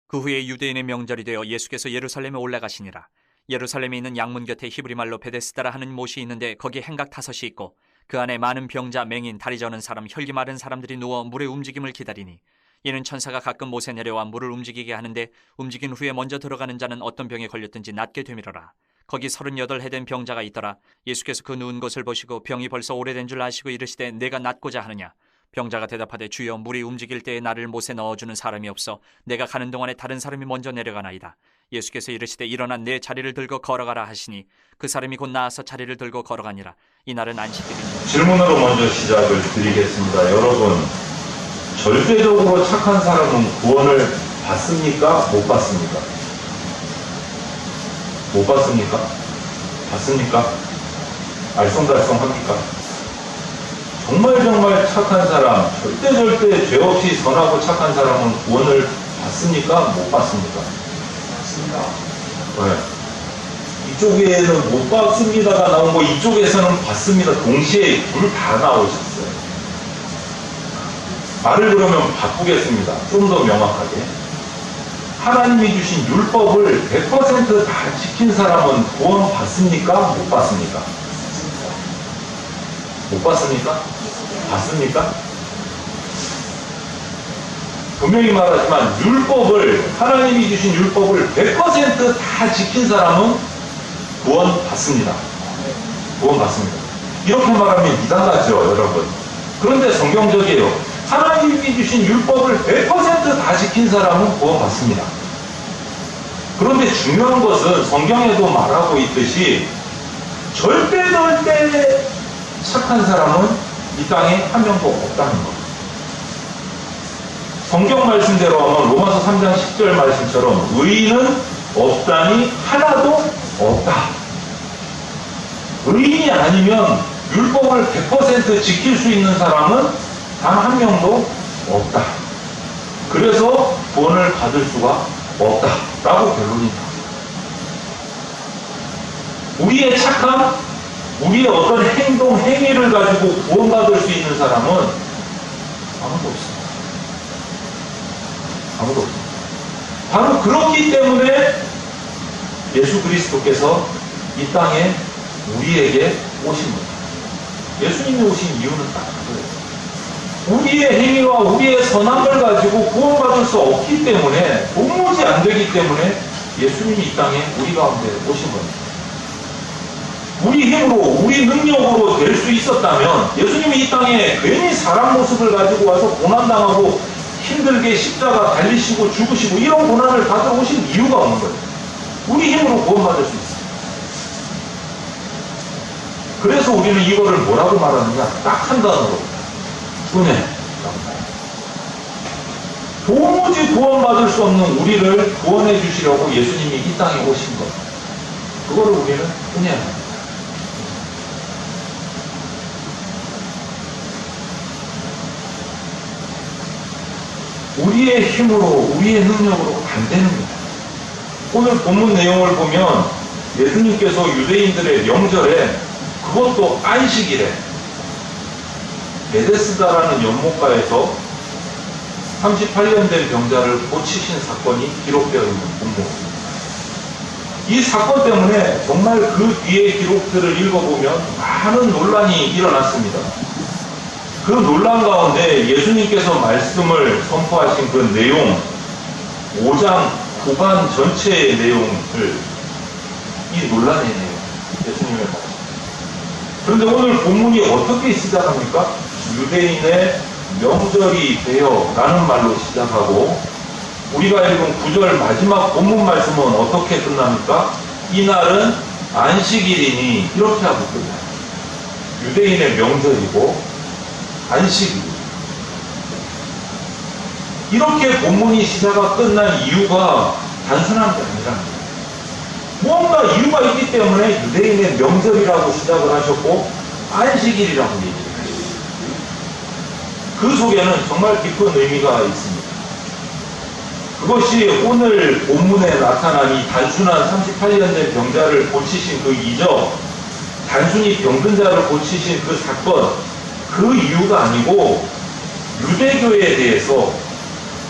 그 후에 유대인의 명절이 되어 예수께서 예루살렘에 올라가시니라. 예루살렘에 있는 양문 곁에 히브리말로 베데스다라 하는 못이 있는데 거기에 행각 5이 있고 그 안에 많은 병자, 맹인, 다리 저는 사람, 혈기 마른 사람들이 누워 물의 움직임을 기다리니 이는 천사가 가끔 못에 내려와 물을 움직이게 하는데 움직인 후에 먼저 들어가는 자는 어떤 병에 걸렸든지 낫게 되밀어라. 거기 38 해된 병자가 있더라. 예수께서 그 누운 것을 보시고 병이 벌써 오래된 줄 아시고 이르시되 내가 낫고자 하느냐. 병자가 대답하되 주여 물이 움직일 때에 나를 못에 넣어주는 사람이 없어 내가 가는 동안에 다른 사람이 먼저 내려가나이다. 예수께서 이르시되 일어나 내 자리를 들고 걸어가라 하시니 그 사람이 곧 나아서 자리를 들고 걸어가니라. 이날은 안식일이니. 질문으로 먼저 시작을 드리겠습니다. 여러분, 절대적으로 착한 사람은 구원을 받습니까? 못 받습니까? 못 받습니까? 받습니까? 알쏭달쏭합니까? 정말 착한 사람, 절대 죄 없이 선하고 착한 사람은 구원을 받습니까? 못 받습니까? 맞습니다. 네. 이쪽에는 못 받습니다가 나오고 이쪽에서는 받습니다. 동시에 둘 다 나오셨어요. 말을 그러면 바꾸겠습니다. 좀 더 명확하게. 하나님이 주신 율법을 100%다 지킨 사람은 구원 받습니까? 못 받습니까? 못 받습니까? 받습니까? 분명히 말하지만 하나님이 주신 율법을 100%다 지킨 사람은 구원 받습니다. 구원 받습니다. 이렇게 말하면 이상하죠, 여러분. 그런데 성경적이에요. 하나님이 주신 율법을 100%다 지킨 사람은 구원 받습니다. 그런데 중요한 것은 성경에도 말하고 있듯이 절대 착한 사람은 이 땅에 한 명도 없다는 것. 성경 말씀대로 하면 로마서 3장 10절 말씀처럼 의인은 없다니 하나도 없다. 의인이 아니면 율법을 100% 지킬 수 있는 사람은 단 한 명도 없다. 그래서 구원을 받을 수가 없다라고 결론이 납니다. 우리의 착함, 우리의 어떤 행동, 행위를 가지고 구원받을 수 있는 사람은 아무도 없습니다. 아무도 없습니다. 바로 그렇기 때문에 예수 그리스도께서 이 땅에 우리에게 오신 겁니다. 예수님이 오신 이유는 딱 그거예요. 우리의 행위와 우리의 선함을 가지고 구원받을 수 없기 때문에, 도무지 안 되기 때문에 예수님이 이 땅에 우리 가운데 오신 겁니다. 우리 힘으로, 우리 능력으로 될 수 있었다면 예수님이 이 땅에 괜히 사람 모습을 가지고 와서 고난당하고 힘들게 십자가 달리시고 죽으시고 이런 고난을 받으러 오신 이유가 없는 거예요. 우리 힘으로 구원받을 수 있어요. 그래서 우리는 이거를 뭐라고 말하느냐? 딱 한 단어로 은혜. 도무지 구원받을 수 없는 우리를 구원해 주시려고 예수님이 이 땅에 오신 것. 그거를 우리는 은혜합니다. 우리의 힘으로, 우리의 능력으로 안 되는 겁니다. 오늘 본문 내용을 보면 예수님께서 유대인들의 명절에, 그것도 안식일에 베데스다라는 연못가에서 38년 된 병자를 고치신 사건이 기록되어 있는 본문입니다. 이 사건 때문에 정말 그 뒤의 기록들을 읽어보면 많은 논란이 일어났습니다. 그 논란 가운데 예수님께서 말씀을 선포하신 그 내용, 5장 후반 전체의 내용을 이 논란의 내용, 예수님의 말씀. 그런데 오늘 본문이 어떻게 시작합니까? 유대인의 명절이 되어 라는 말로 시작하고, 우리가 읽은 9절 마지막 본문 말씀은 어떻게 끝납니까? 이날은 안식일이니, 이렇게 하고 끝나요. 유대인의 명절이고 안식일. 이렇게 본문이 시작과 끝난 이유가 단순한 게 아니라 무언가 이유가 있기 때문에 유대인의 명절이라고 시작을 하셨고 안식일이라고 얘기해요. 그 속에는 정말 깊은 의미가 있습니다. 그것이 오늘 본문에 나타난 이 단순한 38년 된 병자를 고치신 그 이적, 단순히 병든 자를 고치신 그 사건, 그 이유가 아니고 유대교에 대해서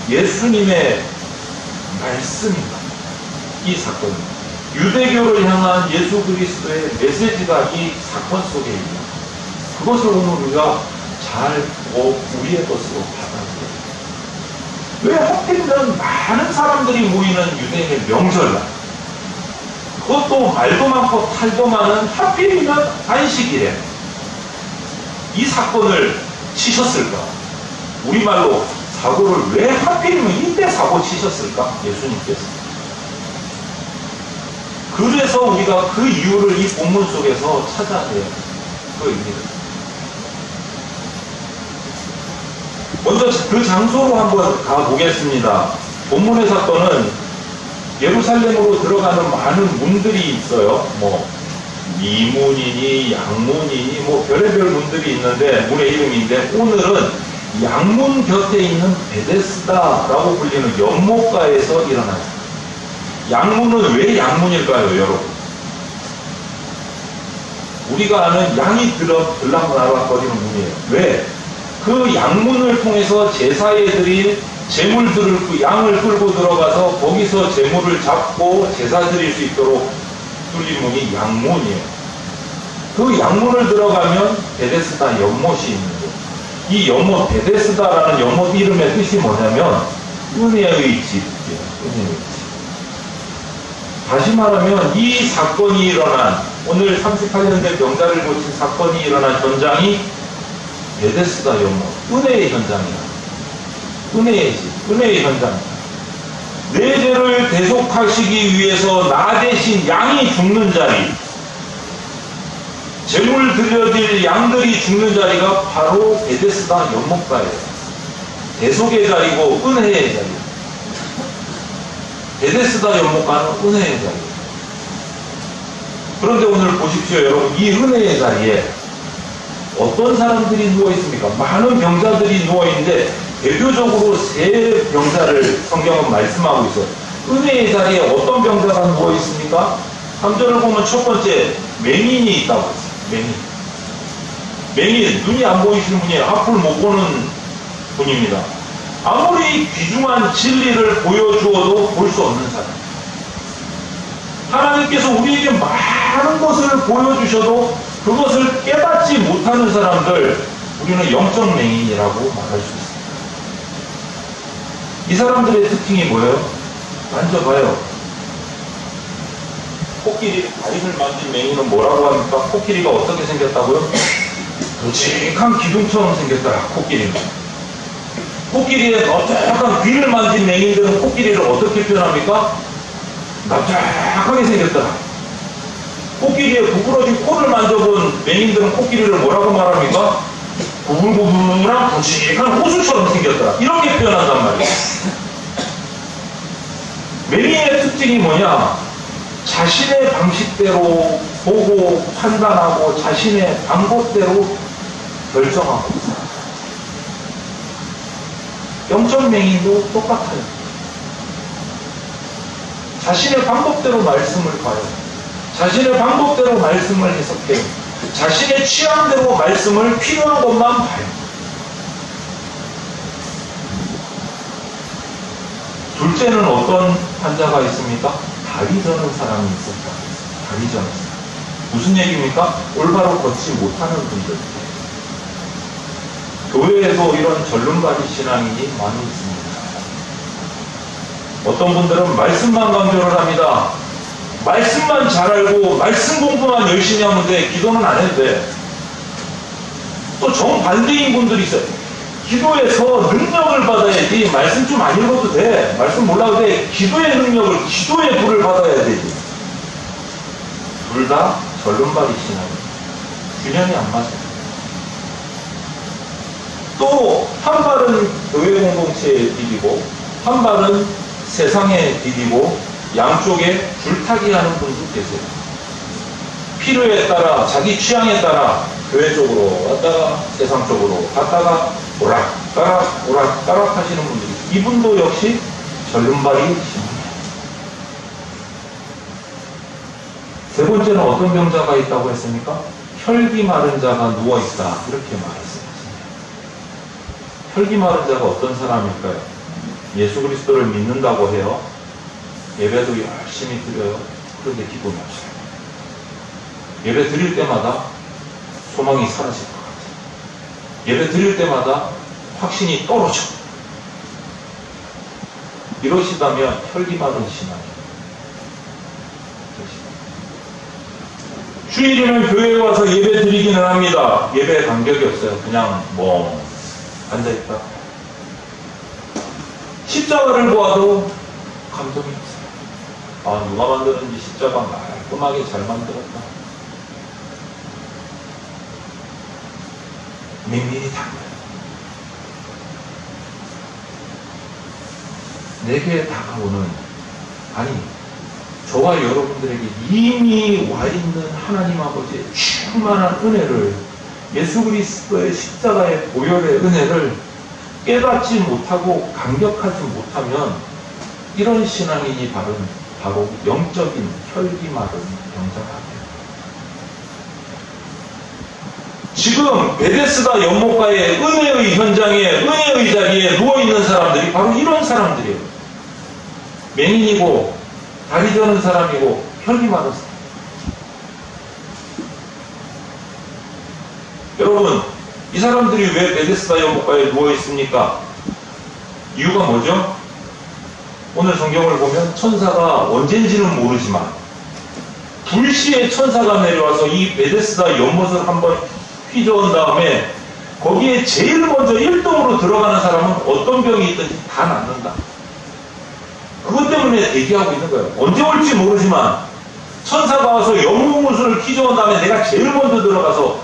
예수님의 말씀입니다. 이 사건, 유대교를 향한 예수 그리스도의 메시지가 이 사건 속에 있는 그것을 오늘 우리가 잘 보고 우리의 것으로 받아들여야 돼요. 왜 하필이면 많은 사람들이 모이는 유대인의 명절날, 그것도 말도 많고 탈도 많은 하필이면 안식일에 이 사건을 치셨을까? 우리말로 사고를 왜 하필이면 이때 사고 치셨을까? 예수님께서. 그래서 우리가 그 이유를 이 본문 속에서 찾아내야 돼요. 그입니다. 먼저 그 장소로 한번 가보겠습니다. 본문의 사건은 예루살렘으로 들어가는 많은 문들이 있어요. 뭐 미문이니 양문이니 뭐 별의별 문들이 있는데 문의 이름인데 오늘은 양문 곁에 있는 베데스다라고 불리는 연못가에서 일어났습니다. 양문은 왜 양문일까요, 여러분? 우리가 아는 양이 들락날락거리는 문이에요. 왜? 그 양문을 통해서 제사에 드린 제물들을, 양을 끌고 들어가서 거기서 제물을 잡고 제사 드릴 수 있도록 뚫린 문이 양문이에요. 그 양문을 들어가면 베데스다 연못이 있는데, 이 연못, 베데스다라는 연못 이름의 뜻이 뭐냐면 은혜의 집이에요. 은혜의 집. 다시 말하면 이 사건이 일어난, 오늘 38년 된 병자를 고친 사건이 일어난 현장이 베데스다 연못, 은혜의 현장이야. 은혜의 집, 은혜의 현장이야. 내 죄를 대속하시기 위해서 나 대신 양이 죽는 자리, 제물 드려질 양들이 죽는 자리가 바로 베데스다 연못가예요. 대속의 자리고 은혜의 자리. 베데스다 연못가는 은혜의 자리. 그런데 오늘 보십시오, 여러분. 이 은혜의 자리에 어떤 사람들이 누워 있습니까? 많은 병자들이 누워 있는데 대표적으로 세 병자를 성경은 말씀하고 있어요. 은혜의 자리에 어떤 병자가 누워 있습니까? 3절을 보면 첫 번째 맹인이 있다고 했어요. 맹인, 눈이 안 보이시는 분이에요. 앞을 못 보는 분입니다. 아무리 귀중한 진리를 보여주어도 볼 수 없는 사람. 하나님께서 우리에게 많은 것을 보여주셔도 그것을 깨닫지 못하는 사람들, 우리는 영적 맹인이라고 말할 수 있습니다. 이 사람들의 특징이 뭐예요? 만져봐요. 코끼리 다리를 만진 맹인은 뭐라고 합니까? 코끼리가 어떻게 생겼다고요? 굵직한 기둥처럼 생겼더라, 코끼리는. 코끼리의 납작한 귀를 만진 맹인들은 코끼리를 어떻게 표현합니까? 납작하게 생겼더라. 코끼리의 구부러진 코를 만져본 맹인들은 코끼리를 뭐라고 말합니까? 구불구불한 굵직한 호수처럼 생겼더라. 이렇게 표현한단 말이에요. 맹인의 특징이 뭐냐? 자신의 방식대로 보고 판단하고 자신의 방법대로 결정하고 있어요. 영적 맹인도 똑같아요. 자신의 방법대로 말씀을 봐요. 자신의 방법대로 말씀을 해석해요. 자신의 취향대로 말씀을 필요한 것만 봐요. 둘째는 어떤 환자가 있습니까? 다리 저는 사람이 있었다. 다리 저는 사람. 무슨 얘기입니까? 올바로 걷지 못하는 분들. 교회에도 이런 절름발이 신앙인이 많이 있습니다. 어떤 분들은 말씀만 강조를 합니다. 말씀만 잘 알고 말씀 공부만 열심히 하면 돼. 기도는 안 해도 돼. 또 정반대인 분들이 있어요. 기도에서 능력을 받아야지. 말씀 좀 안 읽어도 돼. 말씀 몰라도 돼. 기도의 능력을, 기도의 불을 받아야 되지. 둘 다 절름발이 신앙이에요. 균형이 안 맞아요. 또 한 발은 교회 공동체에 디디고 한 발은 세상에 디디고 양쪽에 줄타기 하는 분도 계세요. 필요에 따라 자기 취향에 따라 교회 쪽으로 왔다가 세상 쪽으로 갔다가 오락가락 오락가락 하시는 분들이 있어요. 이분도 역시 절름발이 심합니다. 세 번째는 어떤 병자가 있다고 했습니까? 혈기 마른 자가 누워있다 이렇게 말했습니다. 혈기 마른 자가 어떤 사람일까요? 예수 그리스도를 믿는다고 해요. 예배도 열심히 드려요. 그런데 기쁨이 없어요. 예배 드릴 때마다 소망이 사라질 것 같아요. 예배 드릴 때마다 확신이 떨어져. 이러시다면 혈기마른 신앙이에요. 주일이면 교회에 와서 예배 드리기는 합니다. 예배에 간격이 없어요. 그냥 앉아있다. 십자가를 보아도 감동이 없어요. 아, 누가 만드는지 십자가 깔끔하게 잘 만들었다. 맹민이 달라요. 내게 다가오는, 아니, 저와 여러분들에게 이미 와 있는 하나님 아버지의 충만한 은혜를, 예수 그리스도의 십자가의 보혈의 은혜를 깨닫지 못하고 감격하지 못하면 이런 신앙인이 바로 영적인 혈기마른 병자가돼요. 지금 베데스다 연못가의 은혜의 현장에, 은혜의 자리에 누워있는 사람들이 바로 이런 사람들이에요. 맹인이고 다리 저는 사람이고 혈기마른 사람. 여러분, 이 사람들이 왜 베데스다 연못가에 누워있습니까? 이유가 뭐죠? 오늘 성경을 보면 천사가 언젠지는 모르지만 불시에 천사가 내려와서 이 베데스다 연못을 한번 휘저은 다음에 거기에 제일 먼저 1등으로 들어가는 사람은 어떤 병이 있든지 다 낫는다. 그것 때문에 대기하고 있는 거예요. 언제 올지 모르지만 천사가 와서 연못을 휘저은 다음에 내가 제일 먼저 들어가서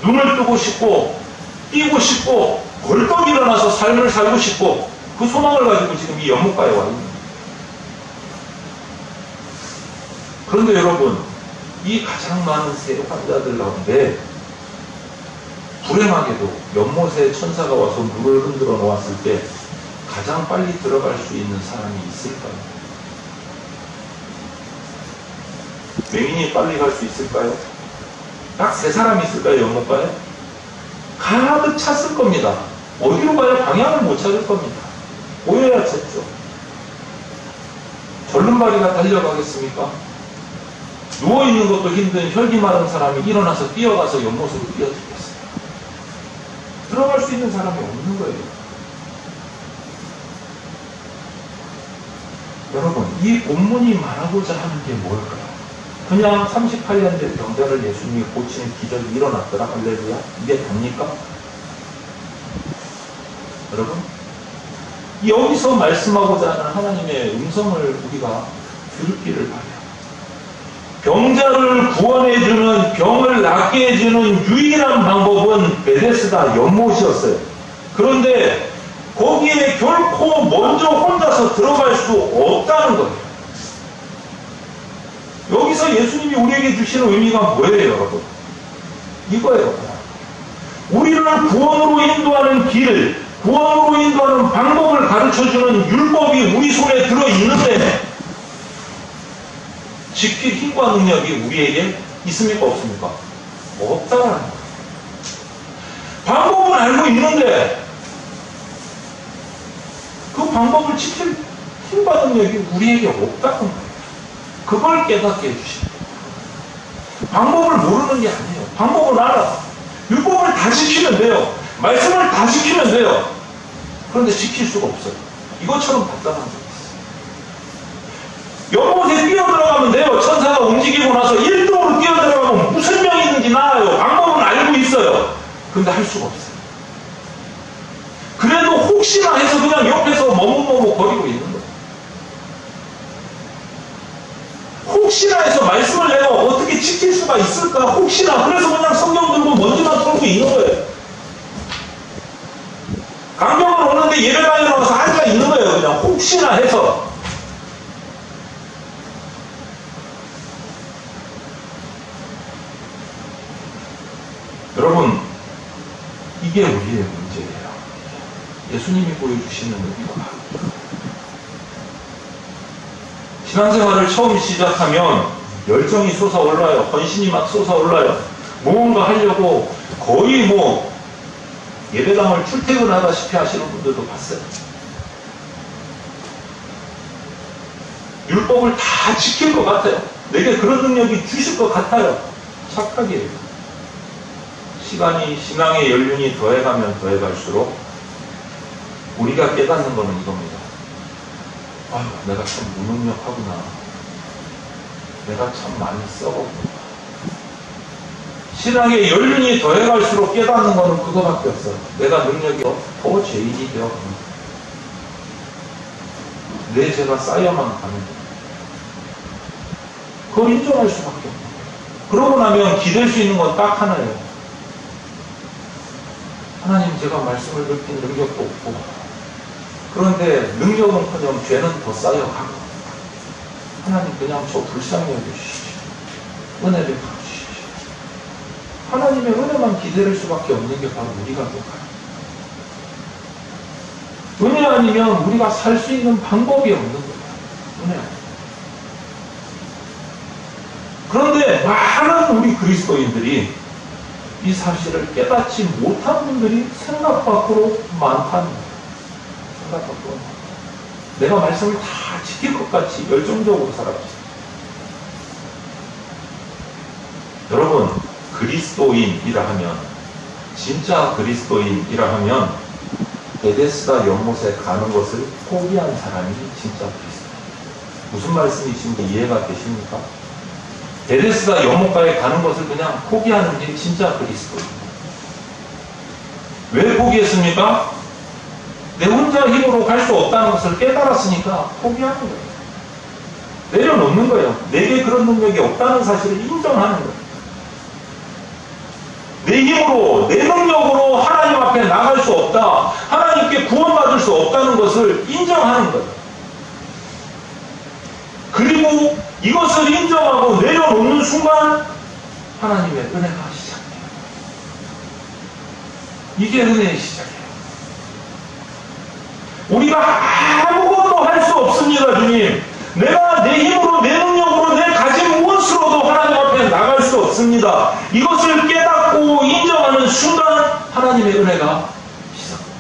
눈을 뜨고 싶고 뛰고 싶고 벌떡 일어나서 삶을 살고 싶고 그 소망을 가지고 지금 이 연못가에 와 있는 거예요. 그런데 여러분, 이 가장 많은 세력 환자들 가운데 불행하게도 연못에 천사가 와서 물을 흔들어 놓았을 때 가장 빨리 들어갈 수 있는 사람이 있을까요? 맹인이 빨리 갈 수 있을까요? 딱 3사람이 있을까요? 연못가에? 가득 찼을 겁니다. 어디로 가야 방향을 못 찾을 겁니다. 보여야 찾죠. 절름발이가 달려가겠습니까? 누워있는 것도 힘든 혈기 마른 사람이 일어나서 뛰어가서 연못으로 뛰어들겠어요. 들어갈 수 있는 사람이 없는 거예요. 여러분, 이 본문이 말하고자 하는 게 뭘까요? 그냥 38년 된 병자를 예수님이 고치는 기적이 일어났더라. 할렐루야. 이게 답니까? 여러분, 여기서 말씀하고자 하는 하나님의 음성을 우리가 들기를 바라요. 병자를 구원해주는, 병을 낫게 해주는 유일한 방법은 베데스다 연못이었어요. 그런데 거기에 결코 먼저 혼자서 들어갈 수 없다는 거예요. 여기서 예수님이 우리에게 주시는 의미가 뭐예요, 여러분? 이거예요. 우리를 구원으로 인도하는 길, 구원으로 인도하는 방법을 가르쳐주는 율법이 우리 손에 들어있는데 지킬 힘과 능력이 우리에게 있습니까? 없습니까? 없다라는 거예요. 방법은 알고 있는데 그 방법을 지킬 힘과 능력이 우리에게 없다는 거예요. 그걸 깨닫게 해주십니다. 방법을 모르는 게 아니에요. 방법은 알아. 율법을 다 지키면 돼요. 말씀을 다 지키면 돼요. 그런데 지킬 수가 없어요. 이것처럼 답답한 적이 있어요. 연못에 뛰어들어가면 돼요. 천사가 움직이고 나서 1등으로 뛰어들어가면 무슨 명이든지 나아요. 방법은 알고 있어요. 근데 할 수가 없어요. 그래도 혹시나 해서 그냥 옆에서 머뭇머뭇 거리고 있는 거예요. 혹시나 해서 말씀을 내가 어떻게 지킬 수가 있을까? 혹시나. 그래서 그냥 성경 들고 먼지만 털고 있는 거예요. 강경을 오는데 예배당에 나와서 앉아 있는 거예요. 그냥 혹시나 해서. 여러분, 이게 우리의 문제예요. 예수님이 보여주시는 의미가 바로 신앙생활을 처음 시작하면 열정이 솟아올라요. 헌신이 막 솟아올라요. 무언가 하려고 거의 예배당을 출퇴근하다시피 하시는 분들도 봤어요. 율법을 다 지킬 것 같아요. 내게 그런 능력이 주실 것 같아요. 착각이에요. 시간이, 신앙의 연륜이 더해가면 더해갈수록 우리가 깨닫는 것은 이겁니다. 아유, 내가 참 무능력하구나. 내가 참 많이 썩었구나. 신앙의 연륜이 더해갈수록 깨닫는 것은 그거밖에 없어요. 내가 능력이 더 죄인이 되어갑니다. 내 죄가 쌓여만 가는 거예요. 그걸 인정할 수밖에 없는 거예요. 그러고 나면 기댈 수 있는 건 딱 하나예요. 하나님, 제가 말씀을 듣긴 능력도 없고, 그런데 능력은커녕 죄는 더 쌓여가고, 하나님 그냥 저 불쌍히 여겨주십시오. 은혜를 갚으십시오. 하나님의 은혜만 기다릴 수밖에 없는 게 바로 우리가 똑같아요. 은혜 아니면 우리가 살 수 있는 방법이 없는 거예요. 은혜 아니면. 그런데 많은 우리 그리스도인들이 이 사실을 깨닫지 못한 분들이 생각 밖으로 많다는 거예요. 생각 밖으로 많다. 내가 말씀을 다 지킬 것 같이 열정적으로 살아가시죠. 여러분, 그리스도인이라 하면, 진짜 그리스도인이라 하면 베데스다 연못에 가는 것을 포기한 사람이 진짜 그리스도인. 무슨 말씀이신지 이해가 되십니까? 베데스다 연못가에 가는 것을 그냥 포기하는 게 진짜 그리스도인. 왜 포기했습니까? 내 혼자 힘으로 갈 수 없다는 것을 깨달았으니까 포기하는 거예요. 내려놓는 거예요. 내게 그런 능력이 없다는 사실을 인정하는 거예요. 내 힘으로, 내 능력으로 하나님 앞에 나갈 수 없다, 하나님께 구원받을 수 없다는 것을 인정하는 거예요. 그리고 이것을 인정하고 내려놓는 순간 하나님의 은혜가 시작돼요. 이게 은혜의 시작이에요. 우리가 아무것도 할 수 없습니다, 주님. 내가 내 힘으로, 내 능력으로, 내 가진 무엇으로도 하나님 앞에 나갈 수 없습니다. 이것을 깨닫고 인정하는 순간 하나님의 은혜가 시작됩니다.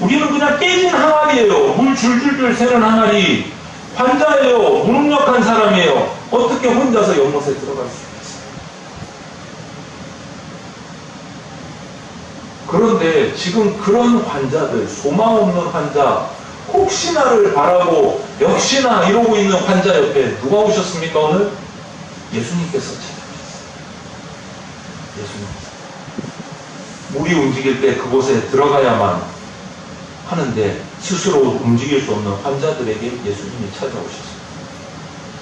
우리는 그냥 깨진 항아리예요. 물 줄줄줄 새는 항아리. 환자예요. 무능력한 사람이에요. 어떻게 혼자서 연못에 들어갈 수 있겠어요? 그런데 지금 그런 환자들, 소망 없는 환자, 혹시나를 바라고 역시나 이러고 있는 환자 옆에 누가 오셨습니까, 오늘? 예수님께서 찾아오셨어요. 예수님께서. 물이 움직일 때 그곳에 들어가야만 하는데 스스로 움직일 수 없는 환자들에게 예수님이 찾아오셨어요.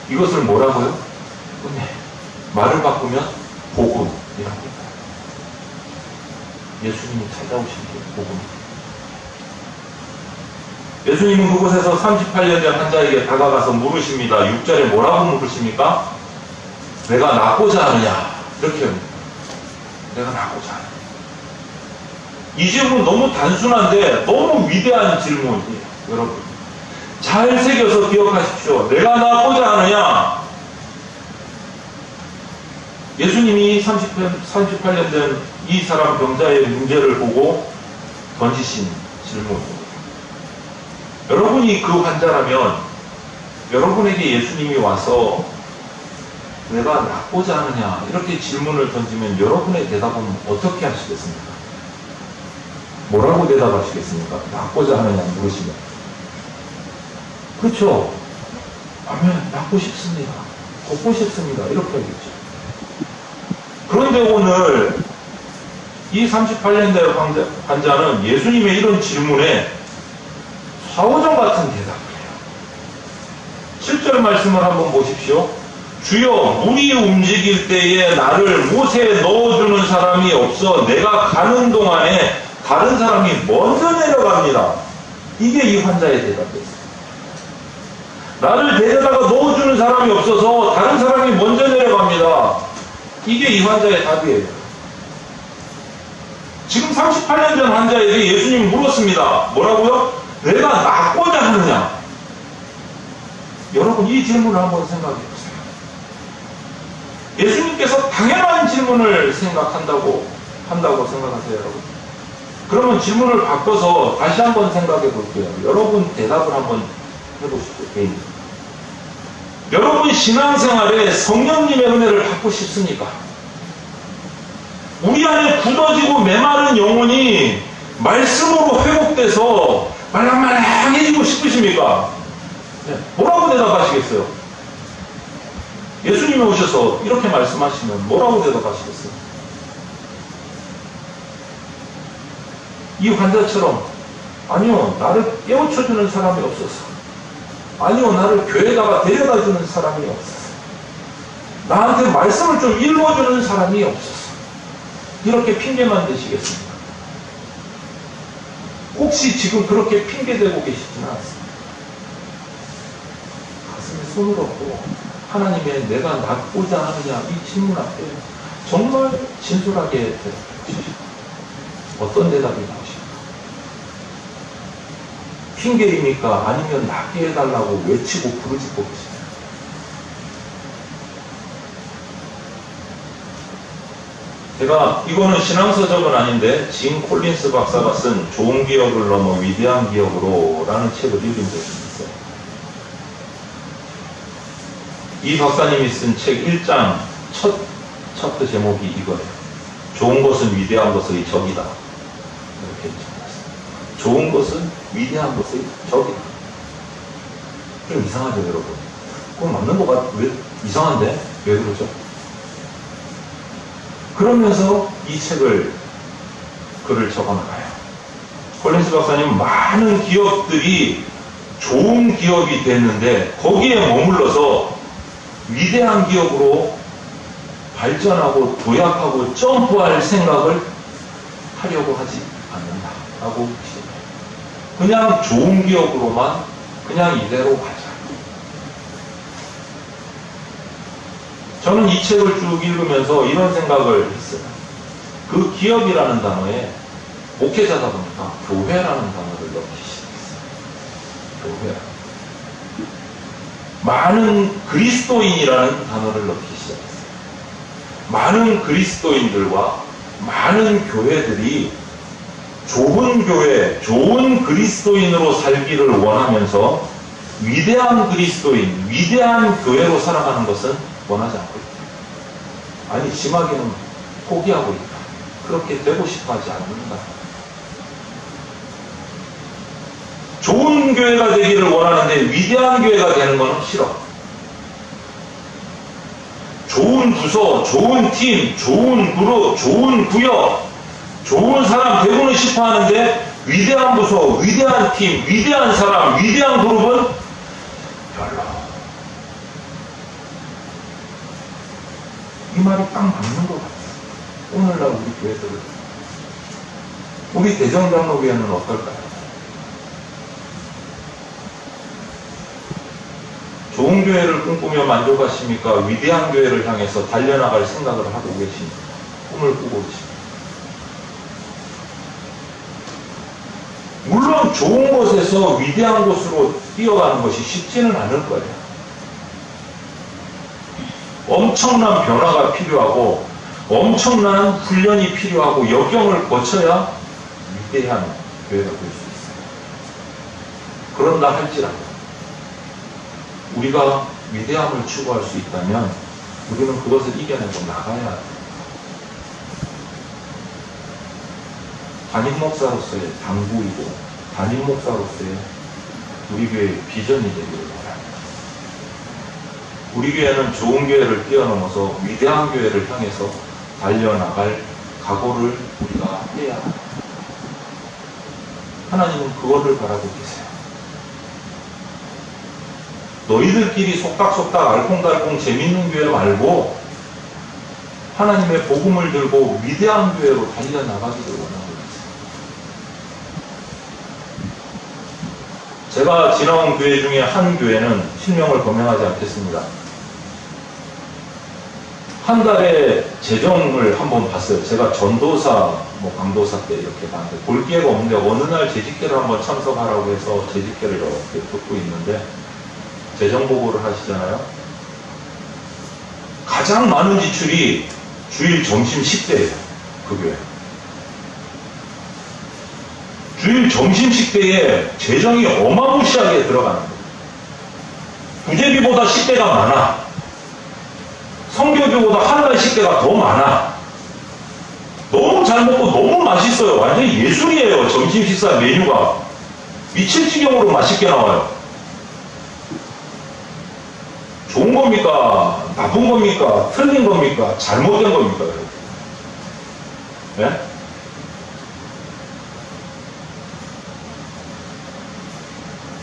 이것을 뭐라고요? 은혜. 말을 바꾸면 복음이라고 합니다. 예수님이 찾아오신 게 복음입니다. 예수님은 그곳에서 38년 된 환자에게 다가가서 물으십니다. 6절에 뭐라고 물으십니까? 내가 낫고자 하느냐? 이렇게 합니다. 내가 낫고자 하느냐? 이 질문 너무 단순한데 너무 위대한 질문이에요. 여러분, 잘 새겨서 기억하십시오. 내가 낫고자 하느냐? 예수님이 38년 된 이 사람 병자의 문제를 보고 던지신 질문입니다. 여러분이 그 환자라면 여러분에게 예수님이 와서 내가 낫고자 하느냐 이렇게 질문을 던지면 여러분의 대답은 어떻게 하시겠습니까? 뭐라고 대답하시겠습니까? 낫고자 하느냐 물으시면. 그렇죠? 아멘, 낫고 싶습니다. 걷고 싶습니다. 이렇게 하겠죠. 그런데 오늘 이 38년대 환자는 예수님의 이런 질문에 사오정 같은 대답을 해요. 7절 말씀을 한번 보십시오. 주여, 물이 움직일 때에 나를 못에 넣어주는 사람이 없어 내가 가는 동안에 다른 사람이 먼저 내려갑니다. 이게 이 환자의 대답이었어요. 나를 데려다가 넣어주는 사람이 없어서 다른 사람이 먼저 내려갑니다. 이게 이 환자의 답이에요. 지금 38년 전 환자에게 예수님이 물었습니다. 뭐라고요? 내가 낫고자 하느냐? 여러분, 이 질문을 한번 생각해 보세요. 예수님께서 당연한 질문을 한다고 생각하세요, 여러분? 그러면 질문을 바꿔서 다시 한번 생각해 볼게요. 여러분 대답을 한번 해보시죠. 개인. 여러분 신앙생활에 성령님의 은혜를 받고 싶습니까? 우리 안에 굳어지고 메마른 영혼이 말씀으로 회복돼서 말랑말랑해지고 싶으십니까? 네. 뭐라고 대답하시겠어요? 예수님이 오셔서 이렇게 말씀하시면 뭐라고 대답하시겠어요? 이 환자처럼 아니요, 나를 깨우쳐주는 사람이 없어서, 아니요, 나를 교회에다가 데려다주는 사람이 없어서, 나한테 말씀을 좀 읽어주는 사람이 없어서, 이렇게 핑계만 대시겠습니까? 혹시 지금 그렇게 핑계대고 계시지는 않습니다. 가슴에 손을 얹고 하나님의 내가 낫고자 하느냐 이 질문 앞에 정말 진솔하게 대답해 주십시오. 어떤 대답이 나오십니까? 핑계입니까? 아니면 낫게 해달라고 외치고 부르짖고 계십니까? 제가 이거는 신앙서적은 아닌데 진 콜린스 박사가 쓴 좋은 기억을 넘어 위대한 기억으로 라는 책을 읽은 적이 있어요. 이 박사님이 쓴 책 1장 첫 챕터 제목이 이거예요. 좋은 것은 위대한 것의 적이다. 이렇게 적었어요. 좋은 것은 위대한 것의 적이다. 좀 이상하죠, 여러분? 그건 맞는 것 같아. 왜 이상한데? 왜 그러죠? 그러면서 이 책을 글을 적어나가요. 콜린스 박사님은 많은 기업들이 좋은 기업이 됐는데 거기에 머물러서 위대한 기업으로 발전하고 도약하고 점프할 생각을 하려고 하지 않는다라고 시작해요. 그냥 좋은 기업으로만 그냥 이대로 가자. 저는 이 책을 쭉 읽으면서 이런 생각을 했어요. 그 기업이라는 단어에 목회자다 보니까 교회라는 단어를 넣기 시작했어요. 교회. 많은 그리스도인이라는 단어를 넣기 시작했어요. 많은 그리스도인들과 많은 교회들이 좋은 교회, 좋은 그리스도인으로 살기를 원하면서 위대한 그리스도인, 위대한 교회로 살아가는 것은 원하지 않고 있다. 아니, 심하게는 포기하고 있다. 그렇게 되고 싶어 하지 않는다. 좋은 교회가 되기를 원하는데 위대한 교회가 되는 것은 싫어. 좋은 부서, 좋은 팀, 좋은 그룹, 좋은 구역, 좋은 사람 되고는 싶어 하는데 위대한 부서, 위대한 팀, 위대한 사람, 위대한 그룹은 별로. 이 말이 딱 맞는 것 같아요. 오늘날 우리 교회들은. 우리 대정장로교회는 어떨까요? 좋은 교회를 꿈꾸며 만족하십니까? 위대한 교회를 향해서 달려나갈 생각을 하고 계십니까? 꿈을 꾸고 계십니까? 물론 좋은 곳에서 위대한 곳으로 뛰어가는 것이 쉽지는 않을 거예요. 엄청난 변화가 필요하고 엄청난 훈련이 필요하고 역경을 거쳐야 위대한 교회가 될 수 있어요. 그런다 할지라도 우리가 위대함을 추구할 수 있다면 우리는 그것을 이겨내고 나가야 해요. 담임 목사로서의 당부이고 담임 목사로서의 우리 교회의 비전이 되기를 바랍니다. 우리 교회는 좋은 교회를 뛰어넘어서 위대한 교회를 향해서 달려나갈 각오를 우리가 해야 합니다. 하나님은 그거를 바라고 계세요. 너희들끼리 속닥속닥 알콩달콩 재밌는 교회 말고 하나님의 복음을 들고 위대한 교회로 달려나가기를 원하고 있어요. 제가 지나온 교회 중에 한 교회는 실명을 범행하지 않겠습니다. 한 달에 재정을 한번 봤어요. 제가 전도사, 강도사 때 이렇게 봤는데 볼 기회가 없는데 어느 날 재직회를 한번 참석하라고 해서 재직회를 이렇게 듣고 있는데 재정 보고를 하시잖아요. 가장 많은 지출이 주일 점심 식대예요. 그 교회. 주일 점심식대에 재정이 어마무시하게 들어가는 거예요. 부제비보다 식대가 많아. 성교비보다 한 달 식대가 더 많아. 너무 잘 먹고 너무 맛있어요. 완전히 예술이에요. 점심 식사 메뉴가. 미칠 지경으로 맛있게 나와요. 좋은 겁니까? 나쁜 겁니까? 틀린 겁니까? 잘못된 겁니까? 네?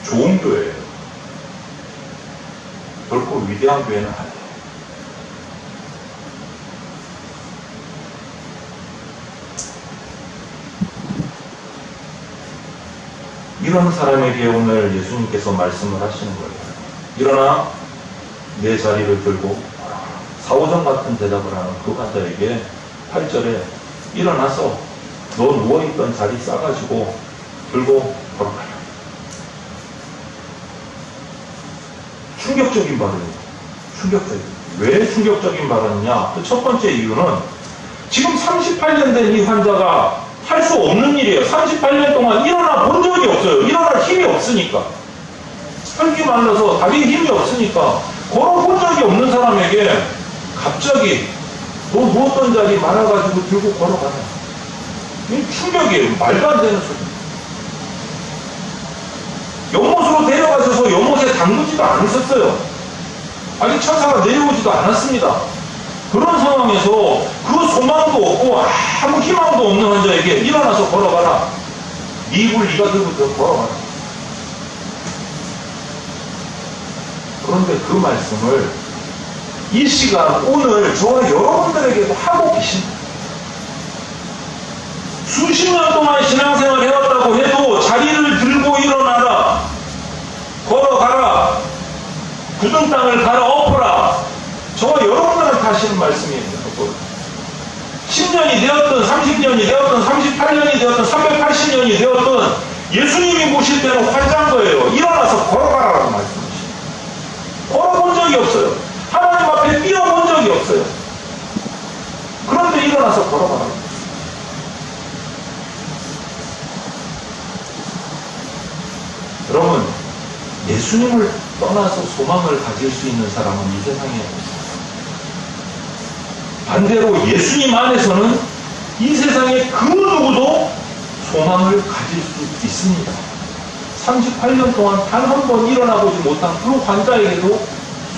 좋은 교회예요. 결코 위대한 교회는 아니에요. 이런 사람에게 오늘 예수님께서 말씀을 하시는 거예요. 일어나 내 자리를 들고 사오정 같은 대답을 하는 그 환자에게 8절에 일어나서 너 누워있던 자리 싸가지고 들고 걸어가라. 충격적인 발언이에요. 충격적인. 왜 충격적인 발언이냐? 그 첫 번째 이유는 지금 38년 된 이 환자가 할 수 없는 일이에요. 38년 동안 일어나 본 적이 없어요. 일어날 힘이 없으니까. 혈기 말라서 다리에 힘이 없으니까 걸어본 적이 없는 사람에게 갑자기 너 누웠던 자리 말아가지고 들고 걸어가냐. 이 충격이에요. 말도 안 되는 소리. 연못으로 데려가셔서 연못에 담그지도 않으셨어요. 아직 천사가 내려오지도 않았습니다. 그런 상황에서 그 소망도 없고 아무 희망도 없는 환자에게 일어나서 걸어가라. 네 입을 네가 들고 걸어가라. 그런데 그 말씀을 이 시간 오늘 저와 여러분들에게도 하고 계십니다. 수십 년 동안 신앙생활 해왔다고 해도 자리를 들고 일어나라. 걸어가라. 굳은 땅을 갈아엎어라. 저와 여러분들한테 하시는 말씀입니다. 10년이 되었든 30년이 되었든 38년이 되었든 380년이 되었든 예수님이 보실 때는 환자인 거예요. 일어나서 걸어가라고 말씀하십니다. 걸어본 적이 없어요. 하나님 앞에 뛰어본 적이 없어요. 그런데 일어나서 걸어가라고. 여러분, 예수님을 떠나서 소망을 가질 수 있는 사람은 이 세상에 없어요. 반대로 예수님 안에서는 이 세상에 그 누구도 소망을 가질 수 있습니다. 38년 동안 단 한 번 일어나보지 못한 그 환자에게도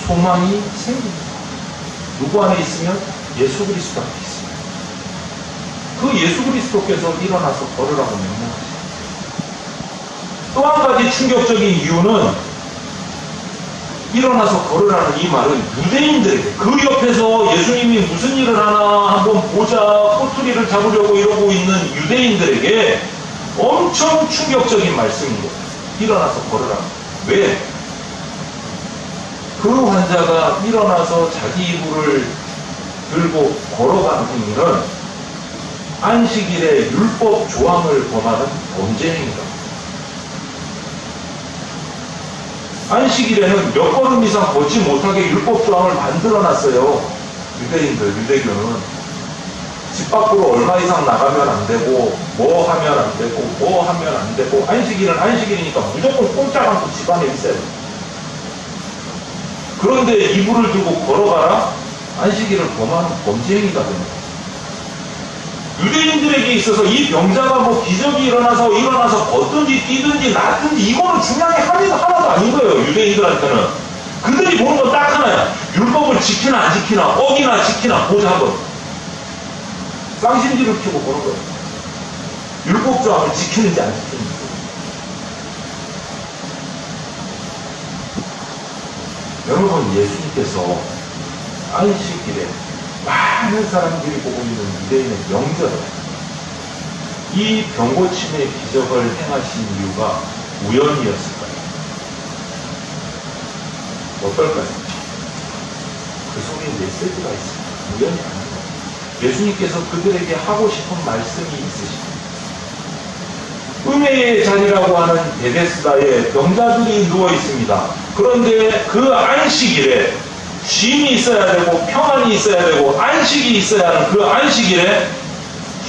소망이 생깁니다. 누구 안에 있으면 예수 그리스도 안에 있습니다. 그 예수 그리스도께서 일어나서 걸으라고 명령하십니다. 또 한 가지 충격적인 이유는 일어나서 걸으라는 이 말은 유대인들에게, 그 옆에서 예수님이 무슨 일을 하나 한번 보자 꼬투리를 잡으려고 이러고 있는 유대인들에게 엄청 충격적인 말씀입니다. 일어나서 걸으라. 왜? 그 환자가 일어나서 자기 이불을 들고 걸어가는 행위는 안식일의 율법 조항을 범하는 범죄 행위다. 안식일에는 몇 걸음 이상 걷지 못하게 율법 조항을 만들어놨어요. 유대교는. 집 밖으로 얼마 이상 나가면 안 되고, 뭐 하면 안 되고, 뭐 하면 안 되고, 안식일은 안식일이니까 무조건 꼼짝 않고 집 안에 있어야 돼. 그런데 이불을 들고 걸어가라? 안식일을 범하는 범죄 행위가 됩니다. 유대인들에게 있어서 이 병자가 뭐 기적이 일어나서 걷든지 뛰든지 낫든지 이거는 중요한 게 하나도 아닌 거예요. 유대인들한테는. 그들이 보는 건 딱 하나야. 율법을 지키나 안 지키나, 어기나 지키나 보자 한번. 쌍심지를 켜고 보는 거예요. 율법 조항을 지키는지 안 지키는지. 여러분, 예수님께서 안식일에 많은 사람들이 보고 있는 유대인의 명절에 이 병고침의 기적을 행하신 이유가 우연이었을까요? 어떨까요? 그 속에 메시지가 있습니다. 우연이 아닙니다. 예수님께서 그들에게 하고 싶은 말씀이 있으십니다. 은혜의 자리라고 하는 베데스다에 병자들이 누워 있습니다. 그런데 그 안식일에 쉼이 있어야 되고 평안이 있어야 되고 안식이 있어야 하는 그 안식일에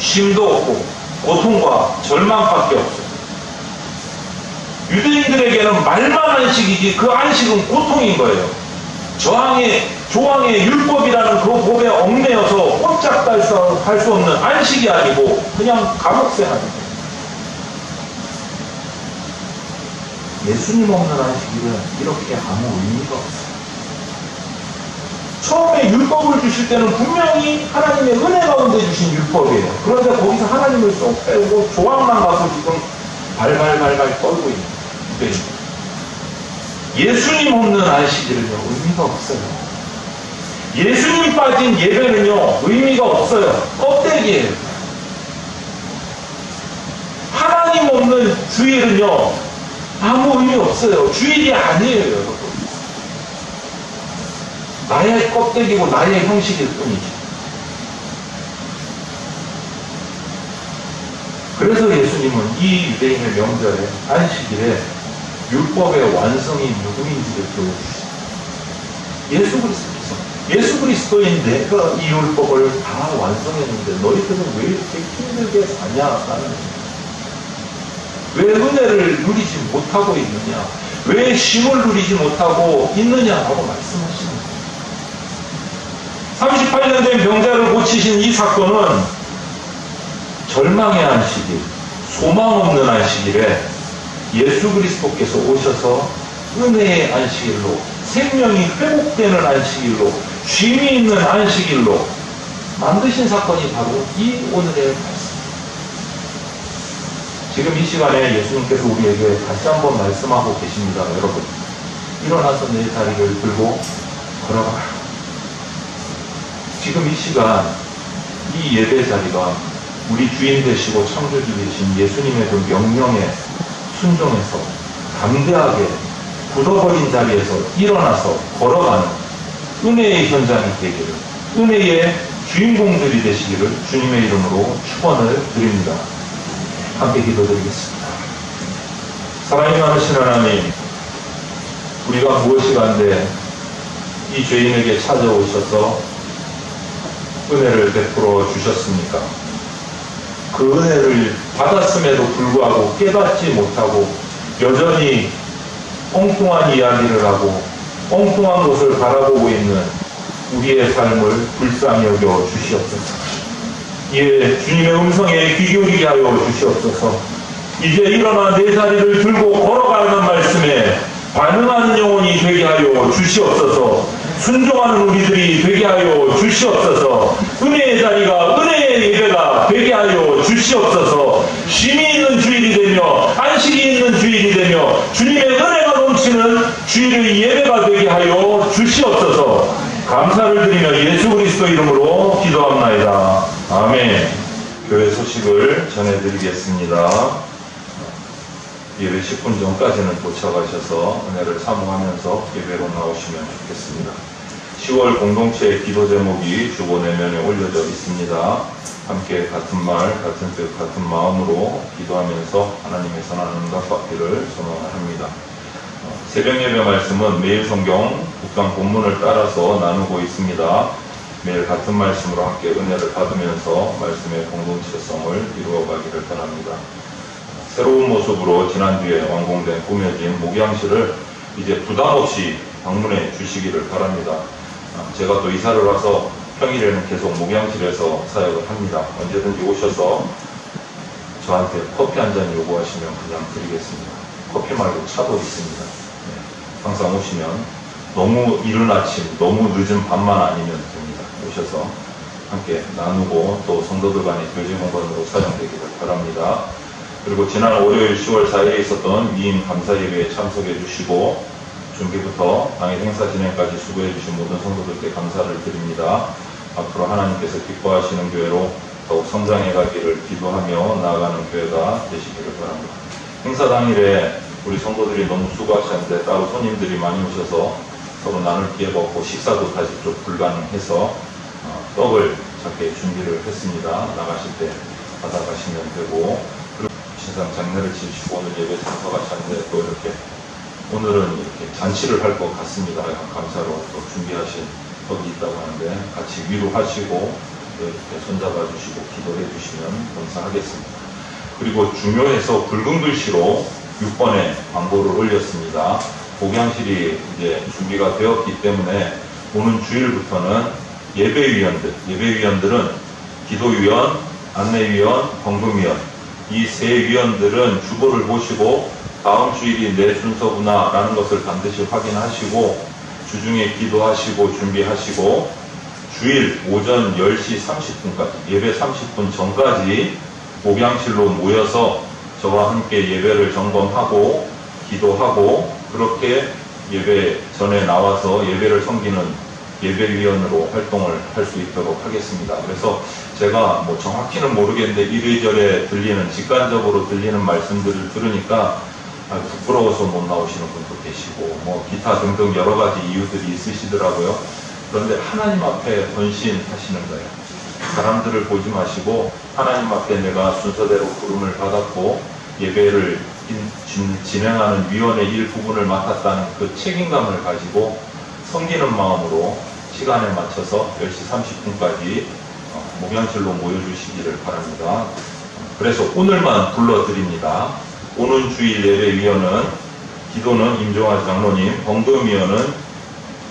쉼도 없고 고통과 절망밖에 없어요. 유대인들에게는 말만 안식이지 그 안식은 고통인 거예요. 조항의 율법이라는 그 법에 얽매여서 꼼짝할 수 없는 안식이 아니고 그냥 감옥 생활입니다. 예수님 없는 안식일은 이렇게 아무 의미가 없어요. 처음에 율법을 주실 때는 분명히 하나님의 은혜 가운데 주신 율법이에요. 그런데 거기서 하나님을 쏙 빼고 조항만 갖고 지금 발발발발 떨고 있는 거예요. 예수님 없는 안식일은요, 의미가 없어요. 예수님 빠진 예배는요, 의미가 없어요. 껍데기예요. 하나님 없는 주일은요, 아무 의미 없어요. 주일이 아니에요, 여러분. 나의 껍데기고 나의 형식일 뿐이죠. 그래서 예수님은 이 유대인의 명절에, 안식일에 율법의 완성이 누구인지를 보여주시죠. 예수 그리스도인 내가 이 율법을 다 완성했는데 너희들은 왜 이렇게 힘들게 사냐? 왜 은혜를 누리지 못하고 있느냐? 왜 쉼을 누리지 못하고 있느냐라고 말씀하시는 거예요. 38년 된 병자를 고치신 이 사건은 절망의 안식일, 소망 없는 안식일에 예수 그리스도께서 오셔서 은혜의 안식일로, 생명이 회복되는 안식일로, 쉼이 있는 안식일로 만드신 사건이 바로 이 오늘의 말씀입니다. 지금 이 시간에 예수님께서 우리에게 다시 한번 말씀하고 계십니다. 여러분, 일어나서 내 다리를 들고 걸어가라. 지금 이 시간, 이 예배 자리가 우리 주인 되시고 창조주 되신 예수님의 그 명령에 순종해서 담대하게 굳어버린 자리에서 일어나서 걸어가는 은혜의 현장이 되기를, 은혜의 주인공들이 되시기를 주님의 이름으로 축원을 드립니다. 함께 기도드리겠습니다. 사랑이 많으신 하나님, 우리가 무엇이 간데 이 죄인에게 찾아오셔서 은혜를 베풀어 주셨습니까? 그 은혜를 받았음에도 불구하고 깨닫지 못하고 여전히 엉뚱한 이야기를 하고 엉뚱한 곳을 바라보고 있는 우리의 삶을 불쌍히 여겨 주시옵소서. 예, 주님의 음성에 귀 기울이게 하여 주시옵소서. 이제 일어나 내 자리를 들고 걸어가는 말씀에 반응하는 영혼이 되게 하여 주시옵소서. 순종하는 우리들이 되게 하여 주시옵소서. 은혜의 자리가, 은혜의 예배가 되게 하여 주시옵소서. 쉼이 있는 주일이 되며 안식이 있는 주일이 되며 주님의 은혜가 넘치는 주일의 예배가 되게 하여 주시옵소서. 감사를 드리며 예수 그리스도 이름으로 기도합나이다. 아멘. 교회 소식을 전해드리겠습니다. 예배 10분 전까지는 도착하셔서 은혜를 사모하면서 예배로 나오시면 좋겠습니다. 10월 공동체 기도 제목이 주보 내면에 올려져 있습니다. 함께 같은 말, 같은 뜻, 같은 마음으로 기도하면서 하나님의 선한 응답 받기를 소망합니다. 새벽 예배 말씀은 매일 성경 국강 본문을 따라서 나누고 있습니다. 매일 같은 말씀으로 함께 은혜를 받으면서 말씀의 공동체성을 이루어가기를 바랍니다. 새로운 모습으로 지난주에 완공된 꾸며진 목양실을 이제 부담없이 방문해 주시기를 바랍니다. 제가 또 이사를 와서 평일에는 계속 목양실에서 사역을 합니다. 언제든지 오셔서 저한테 커피 한 잔 요구하시면 그냥 드리겠습니다. 커피 말고 차도 있습니다. 네, 항상 오시면 너무 이른 아침, 너무 늦은 밤만 아니면 됩니다. 오셔서 함께 나누고 또 성도들 간의 교제 공간으로 사용되기를 바랍니다. 그리고 지난 월요일 10월 4일에 있었던 위임 감사 예배에 참석해 주시고 준비부터 당일 행사 진행까지 수고해 주신 모든 성도들께 감사를 드립니다. 앞으로 하나님께서 기뻐하시는 교회로 더욱 성장해 가기를 기도하며 나아가는 교회가 되시기를 바랍니다. 행사 당일에 우리 성도들이 너무 수고하셨는데 따로 손님들이 많이 오셔서 서로 나눌 기회가 없고 식사도 다시 좀 불가능해서 떡을 작게 준비를 했습니다. 나가실 때 받아가시면 되고, 그리고 신상 장례를 지시고 오늘 예배 참석하셨는데 또 이렇게 오늘은 이렇게 잔치를 할 것 같습니다. 감사로 또 준비하신 떡이 있다고 하는데 같이 위로하시고 이렇게 손잡아 주시고 기도해 주시면 감사하겠습니다. 그리고 중요해서 붉은 글씨로 6번에 광고를 올렸습니다. 복양실이 이제 준비가 되었기 때문에 오는 주일부터는 예배위원들은 기도위원, 안내위원, 헌금위원 이 세 위원들은 주보를 보시고 다음 주일이 내 순서구나라는 것을 반드시 확인하시고 주중에 기도하시고 준비하시고 주일 오전 10시 30분까지 예배 30분 전까지 복양실로 모여서 저와 함께 예배를 점검하고 기도하고 그렇게 예배 전에 나와서 예배를 섬기는 예배위원으로 활동을 할 수 있도록 하겠습니다. 그래서 제가 뭐 정확히는 모르겠는데 이래저래 들리는 직관적으로 들리는 말씀들을 들으니까 부끄러워서 못 나오시는 분도 계시고 뭐 기타 등등 여러 가지 이유들이 있으시더라고요. 그런데 하나님 앞에 헌신하시는 거예요. 사람들을 보지 마시고 하나님 앞에 내가 순서대로 부름을 받았고 예배를 진행하는 위원회 일부분을 맡았다는 그 책임감을 가지고 섬기는 마음으로 시간에 맞춰서 10시 30분까지 목양실로 모여주시기를 바랍니다. 그래서 오늘만 불러드립니다. 오는 주일 예배위원은 기도는 임종환 장로님, 헌금위원은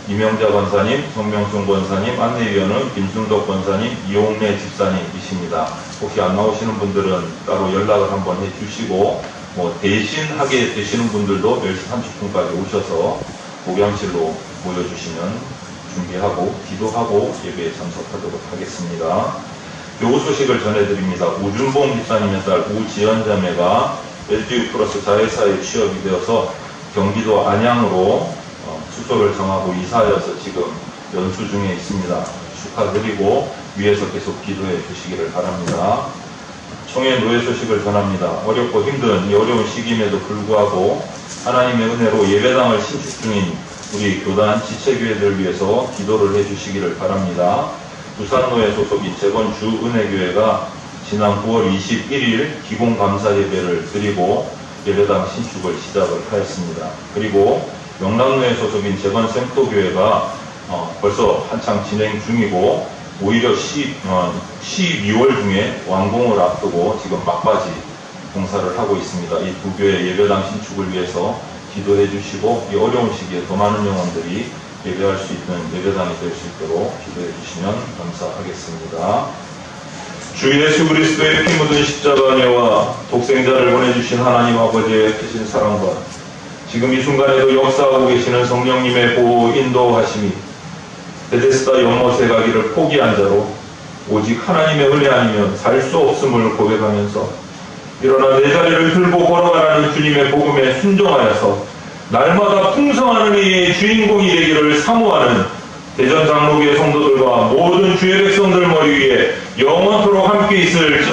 이명자 권사님, 정명준 권사님, 안내위원은 김순덕 권사님, 이용래 집사님이십니다. 혹시 안 나오시는 분들은 따로 연락을 한번 해주시고 뭐 대신하게 되시는 분들도 10시 30분까지 오셔서 목양실로 모여주시면 준비하고 기도하고 예배에 참석하도록 하겠습니다. 요 소식을 전해드립니다. 우준봉 집사님의 딸 우지연 자매가 LGU 플러스 자회사에 취업이 되어서 경기도 안양으로 주소를 정하고 이사하여서 지금 연수 중에 있습니다. 축하드리고 위에서 계속 기도해 주시기를 바랍니다. 총회 노예 소식을 전합니다. 어렵고 힘든 이 어려운 시기임에도 불구하고 하나님의 은혜로 예배당을 신축 중인 우리 교단 지체교회들을 위해서 기도를 해주시기를 바랍니다. 부산노회 소속인 재건주은혜교회가 지난 9월 21일 기공감사 예배를 드리고 예배당 신축을 시작을 하였습니다. 그리고 영남노회 소속인 재건생토교회가 벌써 한창 진행 중이고 오히려 12월 중에 완공을 앞두고 지금 막바지 공사를 하고 있습니다. 이 두 교회 예배당 신축을 위해서 기도해 주시고 이 어려운 시기에 더 많은 영혼들이 예배할 수 있는 예배당이 될 수 있도록 기도해 주시면 감사하겠습니다. 주 예수 그리스도의 피 묻은 십자가 은혜와 독생자를 보내주신 하나님 아버지의 크신 사랑과 지금 이 순간에도 역사하고 계시는 성령님의 보호 인도하심이 베데스다 연못에 가기를 포기한 자로 오직 하나님의 은혜 아니면 살 수 없음을 고백하면서 일어나 내 자리를 들고 걸어가라는 주님의 복음에 순종하여서 날마다 풍성한 은혜의 주인공이 되기를 사모하는 대전장로교회 성도들과 모든 주의 백성들 머리 위에 영원토록 함께 있을